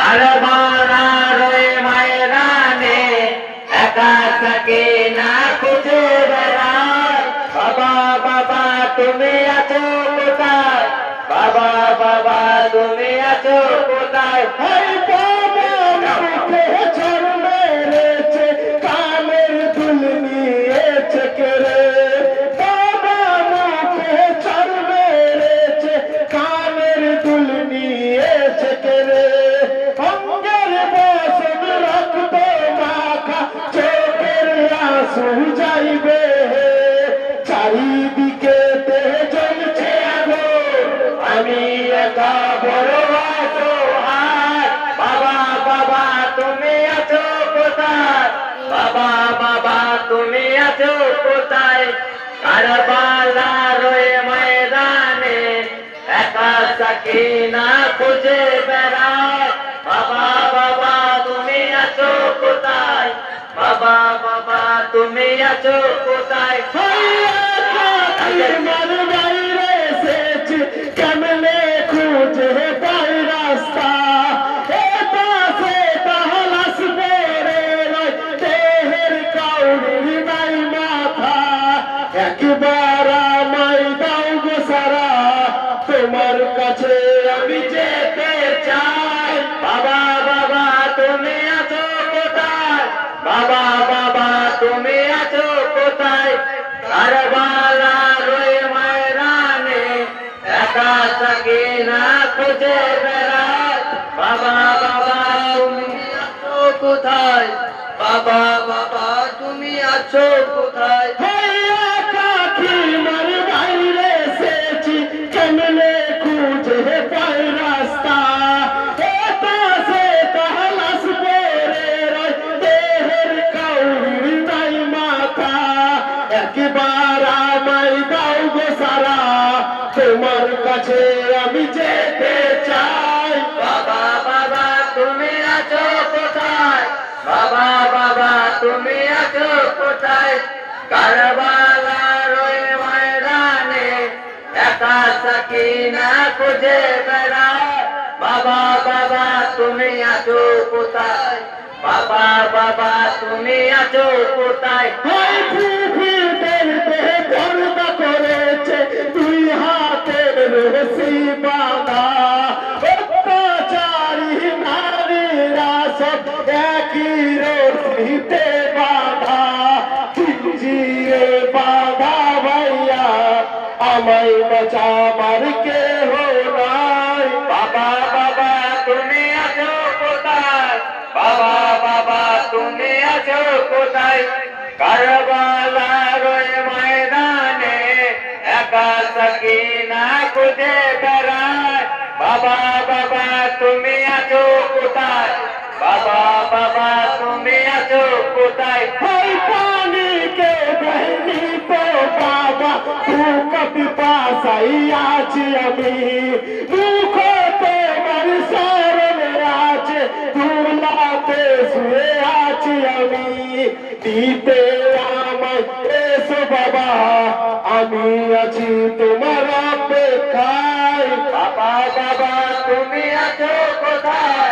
কারবালার ওই ময়দানে একা থাকে না খুঁজে বেড়ায়। বাবা বাবা তুমি আছো কোথায়, বাবা বাবা তুমি আছো কোথায়। এই বাবা মুখে ঝড় মেরেছে, কানের দুল নিয়েছে কেড়ে। বাবা মুখে ঝড় মেরেছে, কানের দুল নিয়েছে কেড়ে। অঙ্গের বসন রক্ত মাখা, চোখের আঁসু যাইবে। চারিদিকে জ্বলছে আগুন, আমি একা বড় অসহায়। বাবা বাবা তুমি আছো কোথায়, বাবা বাবা তুমি আছো কোথায়। কারবালার ওই ময়দানে একা সাকিনা খুঁজে বেড়ায়। বাবা বাবা তুমি আছো কোথায়, বাবা বাবা তুমি আছো কোথায়। মার বাইরে এসেছি, কেমনে খুঁজে পাই রাস্তা। এ পাশে তাহলাস পড়ে রয়, দেহের কাউরির নাই মাথা। একবার আমায় দাও গো সারা, তোমার কাছে আমি যেতে চাই। বাবা বাবা তুমি আছো কোথায়, বাবা বাবা তুমি আছো কোথায়। কারবালার ওই ময়দানে একা সাকিনা খুঁজে বেড়ায়। বাবা বাবা তুমি আছো কোথায়, বাবা বাবা তুমি আছো কোথায়। মার বাইরে এসেছি, কেমনে খুঁজে পাই রাস্তা। এ পাশে তাহলাস পড়ে রয়, দেহের কাউরির নাই মাথা। একবার আমায় দাও গো সারা, তোমার কাছে আমি যেতে চাই। বাবা বাবা তুমি আছো কোথায়, বাবা বাবা তুমি আছো কোথায়। কারবালার ওই ময়দানে একা সাকিনা খুঁজে বেড়ায়। বাবা বাবা তুমি আছো কোথায়, বাবা বাবা তুমি আছো কোথায়। ওই পৃথিবীর দেহে পর্দা করেছে, দুই হাতের রশি বাঁধা। অত্যাচারী নারীরা সব একই রশিতে বাঁধা। জিঞ্জিরে বাঁধা ভাইয়া, আমায় বাঁচাবার কেহ নাই। বাবা বাবা তুমি আছো কোথায়, বাবা বাবা তুমি আছো কোথায়। কারবালার ওই ময়দানে একা সাকিনা খুঁজে বেড়ায়। বাবা বাবা তুমি আছো কোথায়, বাবা বাবা তুমি আছো কোথায়। ওই পানি কে বহনি তো বাবা, কবি পাশাই আছি আমি। মুখ তোমার স্মরণে আছে, তুলাতে শুয়ে আছি আমি। দিতে আমায় এসো বাবা, আমি আছি তোমার অপেক্ষায়। বাবা বাবা তুমি আছো কোথায়,